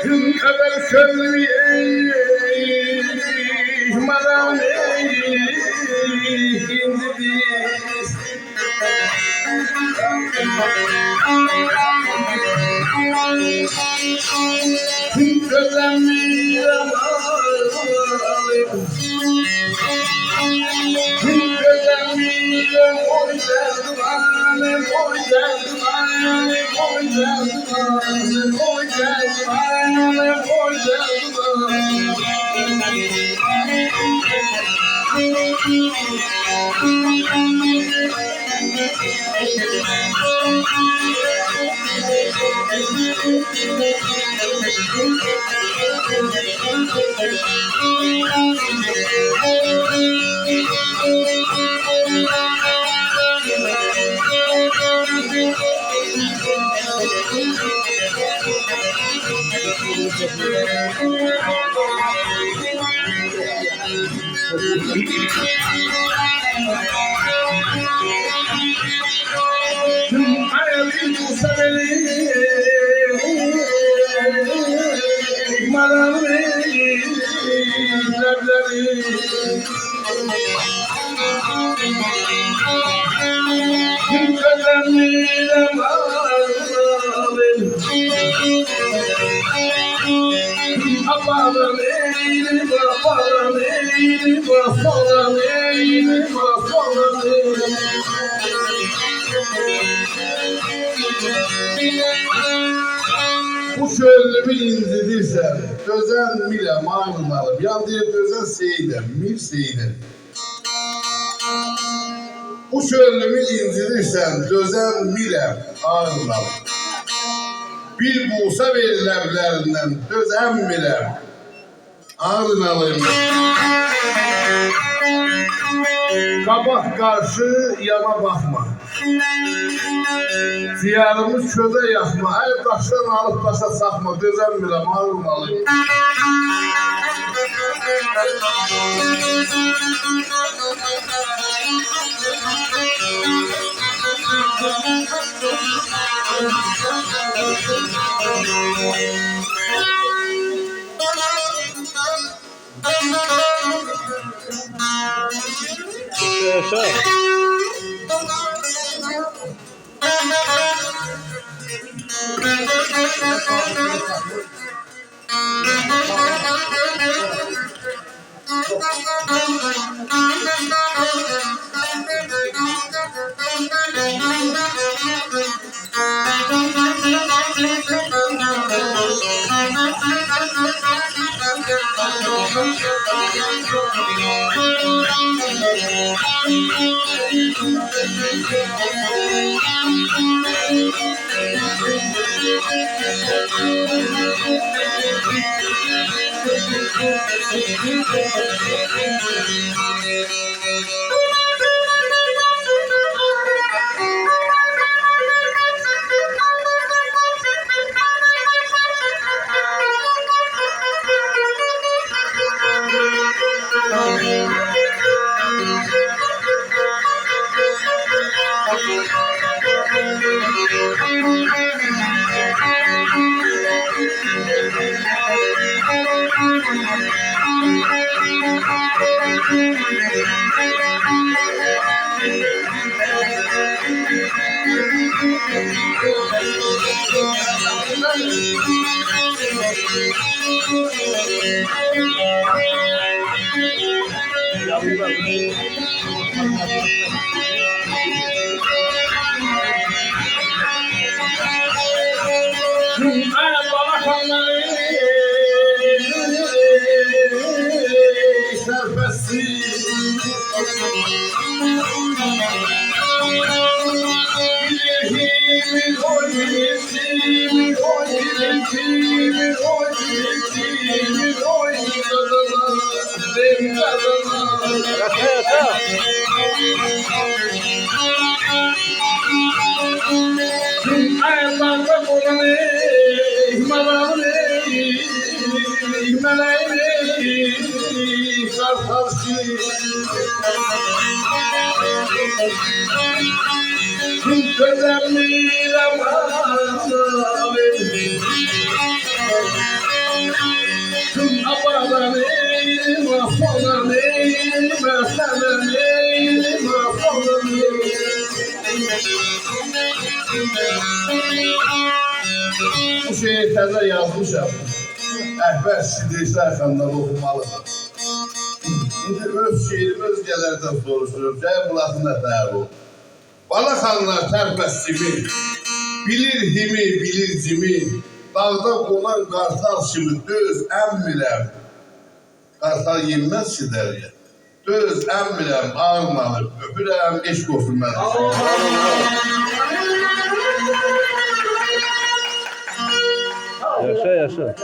Gün kadar söyleyeyim bana hindi gün gözlemliyim gün gözlemliyim oy derdim oy derdim oy derdim oy derdim oy derdim Hayalin olsa beni maranı leblebi gün gözlemliyim Allah'ım eğilim Allah'ım eğilim Allah'ım eğilim Allah'ım eğilim Bu şöyle bir indirdirsen, Özen mile mağlumalı, yan diye özen seyde, mil seyde. Bu şöyle bir indirdirsen, Özen mile mağlumalı. Bir bulsa verilevlerinden, Özen mile ağrınalıyım. Kabak karşı yana bakma. Ziyarımız çöze yakma. Ay taştan alıp taşa sakma. Dözen bile mağrunalıyım. Yaşa. Yaşa yaşa. Bu şeyi təzə yazmışam. Əhvər Sidrisa xandan oxumalıdır. İndi öz şeirimi özgələrdən soruşurum. Gəl qulağına nətər bu? Bala xanlar tərpəsimi, bilir himi, bilir cimi, dağda qonan qartal kimi döz əmmirəm. Qartal yenməz sidəryə. Döz əmmirəm, ağırlanıb, öpürəm, eşq olsun mənə. Yaşa yaşa.